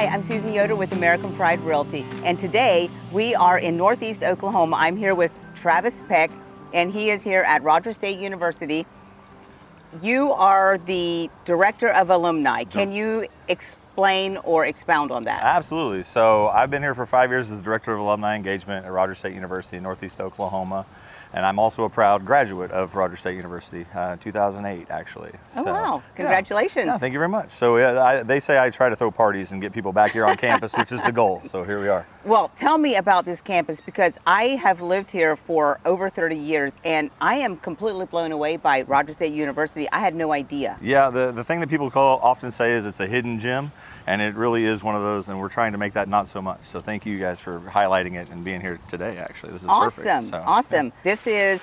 Hi, I'm Susan Yoder with American Pride Realty, and today we are in Northeast Oklahoma. I'm here with Travis Peck, and he is here at Rogers State University. You are the Director of Alumni. Can you explain or expound on that? Absolutely. So I've been here for 5 years as Director of Alumni Engagement at Rogers State University in Northeast Oklahoma. And I'm also a proud graduate of Rogers State University, 2008 actually. Oh, wow. Congratulations. Yeah, thank you very much. So they say I try to throw parties and get people back here on campus, which is the goal. So here we are. Well, tell me about this campus, because I have lived here for over 30 years and I am completely blown away by Rogers State University. I had no idea. Yeah, the thing that people often say is it's a hidden gem, and it really is one of those, and we're trying to make that not so much. So thank you guys for highlighting it and being here today, actually. This is awesome. Perfect. So, awesome. Yeah. This is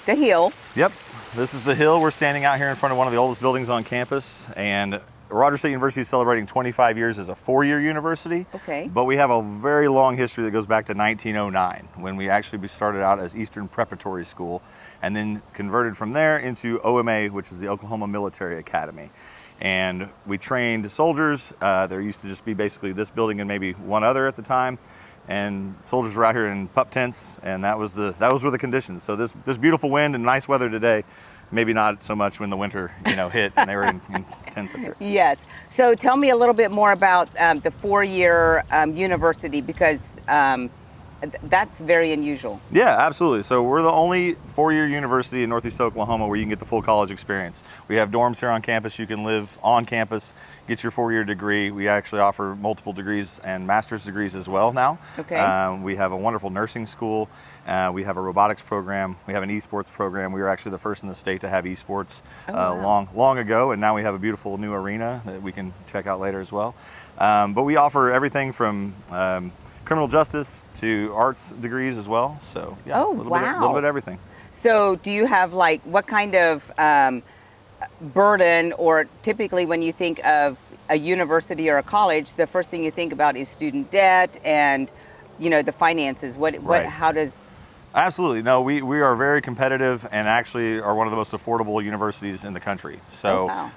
the Hill. Yep, this is the Hill. We're standing out here in front of one of the oldest buildings on campus, and Rogers State University is celebrating 25 years as a four-year university. Okay. But we have a very long history that goes back to 1909, when we actually started out as Eastern Preparatory School, and then converted from there into OMA, which is the Oklahoma Military Academy. And we trained soldiers. There used to just be basically this building and maybe one other at the time. And soldiers were out here in pup tents, and that were the conditions. So this beautiful wind and nice weather today, maybe not so much when the winter hit and they were in tents up here. Yes. So tell me a little bit more about the four-year university, because that's very unusual. Yeah, absolutely. So we're the only four-year university in Northeast Oklahoma where you can get the full college experience. We have dorms here on campus. You can live on campus, get your four-year degree. We actually offer multiple degrees and master's degrees as well now. Okay. We have a wonderful nursing school. We have a robotics program. We have an esports program. We were actually the first in the state to have esports long ago, and now we have a beautiful new arena that we can check out later as well. But we offer everything from criminal justice to arts degrees as well. So yeah, a little bit of everything. So do you have what kind of burden, or typically when you think of a university or a college, the first thing you think about is student debt and the finances. How does... Absolutely. No, we are very competitive and actually are one of the most affordable universities in the country. So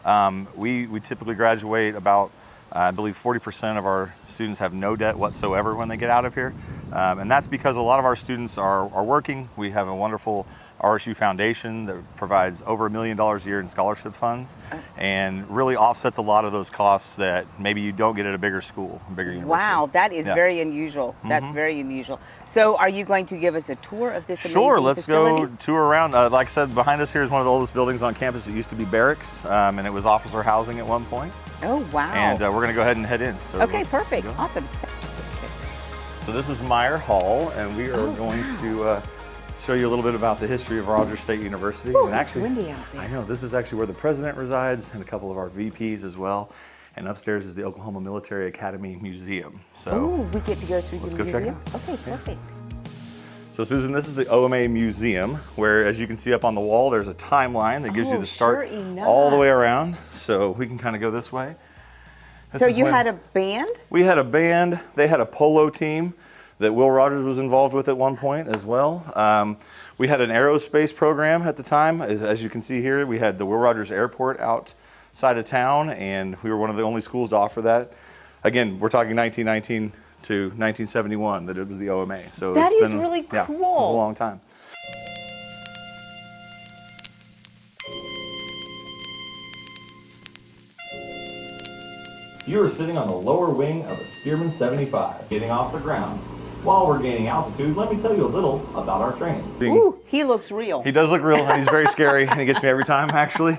we typically graduate about, I believe 40% of our students have no debt whatsoever when they get out of here. And that's because a lot of our students are working. We have a wonderful RSU foundation that provides over $1 million a year in scholarship funds and really offsets a lot of those costs that maybe you don't get at a bigger school, a bigger university. Wow, that is very unusual. That's very unusual. So are you going to give us a tour of this amazing Sure, let's facility? go tour around. Like I said, behind us here is one of the oldest buildings on campus. It used to be barracks, and it was officer housing at one point. Oh, wow. And we're going to go ahead and head in. So okay, perfect. Awesome. So this is Meyer Hall, and we are going to show you a little bit about the history of Rogers State University. Ooh, and actually, it's windy out there. I know, this is actually where the president resides and a couple of our VPs as well. And upstairs is the Oklahoma Military Academy Museum. So we get to go through the museum? Check it out. Okay, perfect. So Susan, this is the OMA Museum, where as you can see up on the wall, there's a timeline that gives you the start all the way around. So we can kind of go this way. So you had a band? We had a band. They had a polo team that Will Rogers was involved with at one point as well. We had an aerospace program at the time. As you can see here, we had the Will Rogers Airport outside of town, and we were one of the only schools to offer that. Again, we're talking 1919 to 1971 that it was the OMA. So that is really cool. Yeah, it was a long time. You are sitting on the lower wing of a Spearman 75, getting off the ground. While we're gaining altitude, let me tell you a little about our training. Ooh, he looks real. He does look real, and he's very scary, and he gets me every time, actually.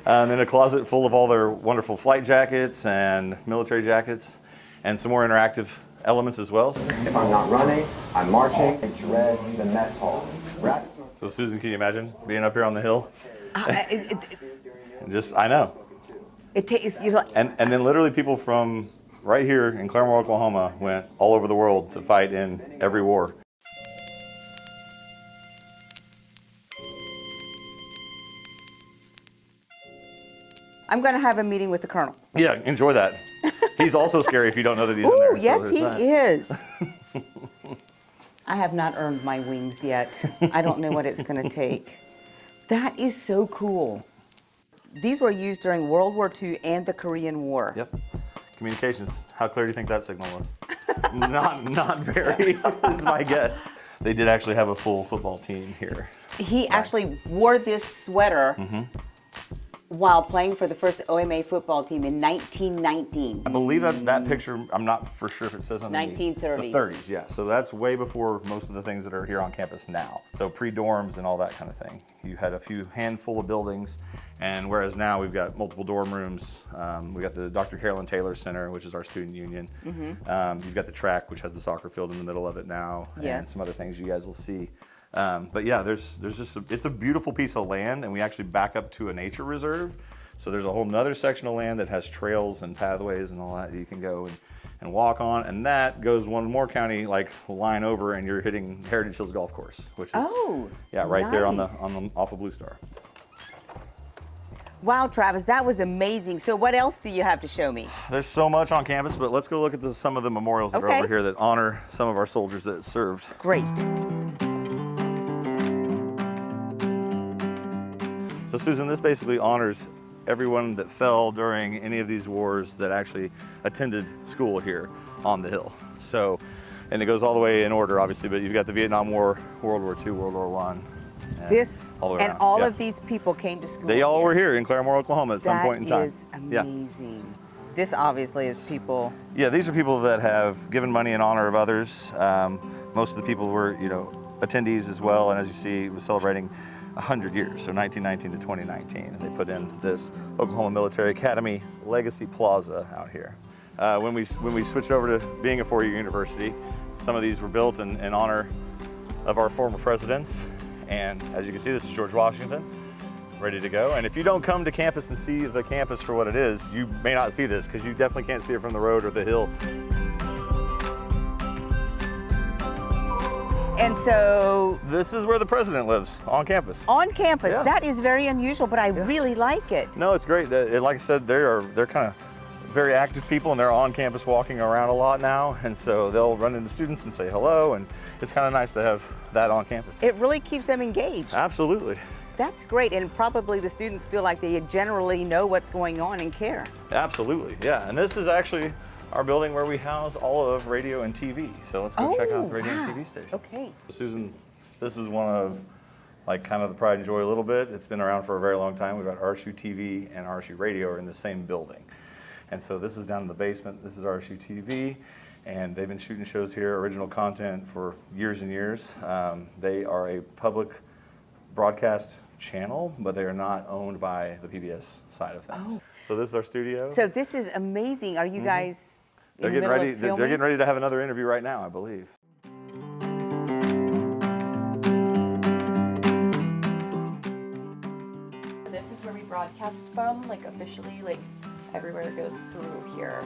And then a closet full of all their wonderful flight jackets and military jackets, and some more interactive elements as well. If I'm not running, I'm marching. I dread the mess hall. So Susan, can you imagine being up here on the hill? I know. It takes and then literally people from right here in Claremore, Oklahoma, went all over the world to fight in every war. I'm going to have a meeting with the colonel. Yeah, enjoy that. He's also scary if you don't know that he's in there. Yes, he is. I have not earned my wings yet. I don't know what it's going to take. That is so cool. These were used during World War II and the Korean War. Yep. Communications. How clear do you think that signal was? Not very, is my guess. They did actually have a full football team here. He actually wore this sweater while playing for the first OMA football team in 1919. I believe that picture, I'm not for sure if it says underneath. 1930s. The 30s, yeah. So that's way before most of the things that are here on campus now. So pre-dorms and all that kind of thing. You had a handful of buildings, and whereas now we've got multiple dorm rooms. We got the Dr. Carolyn Taylor Center, which is our student union. You've got the track, which has the soccer field in the middle of it now, and some other things you guys will see. But yeah, there's just it's a beautiful piece of land, and we actually back up to a nature reserve. So there's a whole nother section of land that has trails and pathways and all that you can go and walk on, and that goes one more county line over, and you're hitting Heritage Hills Golf Course, which is right there on the off of Blue Star. Wow, Travis, that was amazing. So what else do you have to show me? There's so much on campus, but let's go look at some of the memorials that are over here that honor some of our soldiers that served. Great. So Susan, this basically honors everyone that fell during any of these wars that actually attended school here on the hill. So, and it goes all the way in order, obviously, but you've got the Vietnam War, World War II, World War I. All of these people came to school. They all were here in Claremore, Oklahoma at some point in time. That is amazing. This obviously is people. Yeah, these are people that have given money in honor of others. Most of the people were, attendees as well, and as you see, it was celebrating 100 years, so 1919 to 2019. And they put in this Oklahoma Military Academy Legacy Plaza out here. When we switched over to being a four-year university, some of these were built in honor of our former presidents. And as you can see, this is George Washington, ready to go. And if you don't come to campus and see the campus for what it is, you may not see this, because you definitely can't see it from the road or the hill. And so this is where the president lives, on campus. On campus, Yeah. That is very unusual, but I really like it. No, it's great. Like I said, they're kind of very active people, and they're on campus walking around a lot now. And so they'll run into students and say hello, and it's kind of nice to have that on campus. It really keeps them engaged. Absolutely. That's great, and probably the students feel like they generally know what's going on and care. Absolutely, yeah. And this is actually our building where we house all of radio and TV. So let's go check out the radio and TV station. Okay. Susan, this is one of kind of the pride and joy a little bit. It's been around for a very long time. We've got RSU TV and RSU Radio are in the same building. And so this is down in the basement. This is RSU TV, and they've been shooting shows here, original content for years and years. They are a public broadcast channel, but they are not owned by the PBS side of things. So this is our studio. So this is amazing. Are you guys They're in the getting middle ready. of They're filming? getting ready to have another interview right now, I believe. This is where we broadcast from, officially, everywhere goes through here.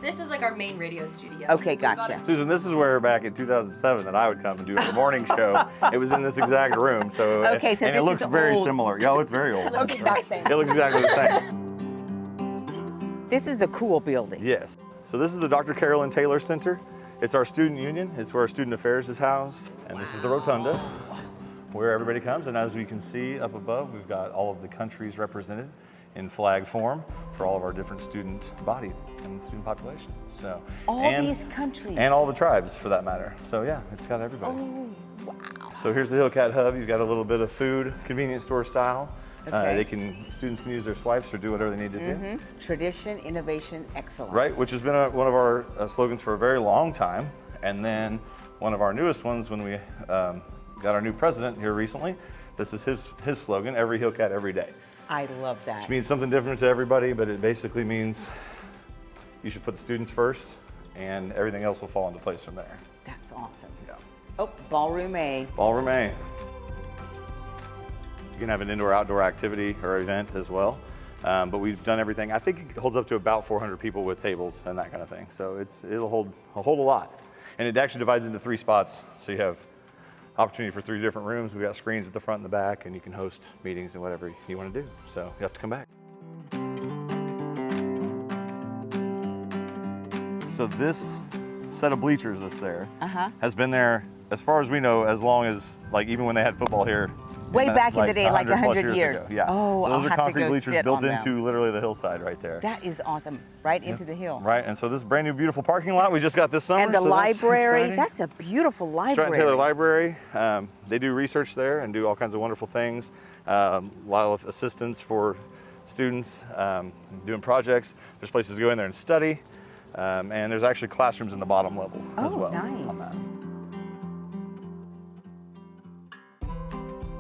This is our main radio studio. Okay, We've got gotcha. it- Susan, this is where back in 2007 that I would come and do the morning show. It was in this exact room. So Okay, so and this it looks is very old. similar. Yeah, it's very old. It looks the exact same. It looks exactly the same. This is a cool building. Yes. So this is the Dr. Carolyn Taylor Center. It's our student union. It's where our student affairs is housed. And this is the rotunda where everybody comes. And as we can see up above, we've got all of the countries represented in flag form for all of our different student body and the student population. So These countries. and all the tribes for that matter. So yeah, it's got everybody. Oh, wow. So here's the Hillcat Hub. You've got a little bit of food, convenience store style. Okay. Students can use their swipes or do whatever they need to do. Tradition, innovation, excellence. Right, which has been one of our slogans for a very long time. And then one of our newest ones when we got our new president here recently, this is his slogan, every Hillcat, every day. I love that. Which means something different to everybody, but it basically means you should put the students first and everything else will fall into place from there. That's awesome. Yeah. Oh, Ballroom A. Ballroom A. You can have an indoor-outdoor activity or event as well, but we've done everything. I think it holds up to about 400 people with tables and that kind of thing. So it'll hold a lot, and it actually divides into 3 spots. So you have opportunity for 3 different rooms. We've got screens at the front and the back, and you can host meetings and whatever you want to do. So you have to come back. So this set of bleachers that's there has been there, as far as we know, as long as, even when they had football here Way back in the day, like 100 100 plus years. ago. Yeah. Oh, so those I'll are have to concrete go bleachers sit built on them. into literally the hillside right there. That is awesome. Right into the hill. Right, and so this brand new beautiful parking lot we just got this summer. And the so that's library, exciting. that's a beautiful library. Stratton Taylor Library. They do research there and do all kinds of wonderful things. A lot of assistance for students doing projects. There's places to go in there and study. And there's actually classrooms in the bottom level as well. Nice.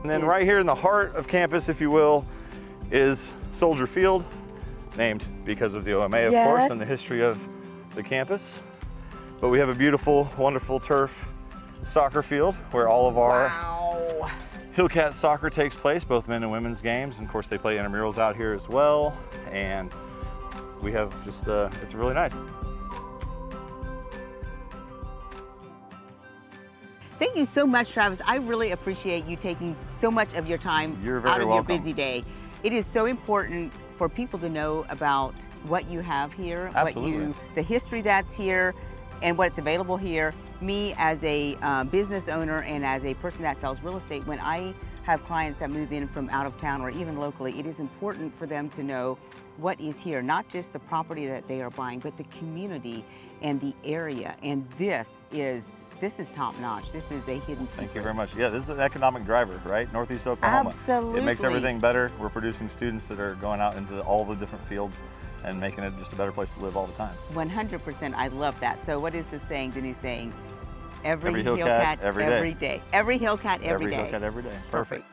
And then right here in the heart of campus, if you will, is Soldier Field, named because of the OMA, of course, and the history of the campus. But we have a beautiful, wonderful turf soccer field where all of our Hillcat soccer takes place, both men and women's games. And of course, they play intramurals out here as well. And we have just, it's really nice. Thank you so much, Travis. I really appreciate you taking so much of your time You're very out of welcome. your busy day. It is so important for people to know about what you have here, Absolutely. the history that's here, and what's available here. Me as a business owner and as a person that sells real estate, when I have clients that move in from out of town or even locally, it is important for them to know what is here, not just the property that they are buying, but the community and the area. And this is top notch. This is a hidden secret. Thank you very much. Yeah, this is an economic driver, right? Northeast Oklahoma. Absolutely. It makes everything better. We're producing students that are going out into all the different fields and making it just a better place to live all the time. 100%. I love that. So what is the saying, the new saying? Every Hillcat, Hillcat, every day. every day. Every Hillcat, every day. Every Hillcat, every day. Perfect.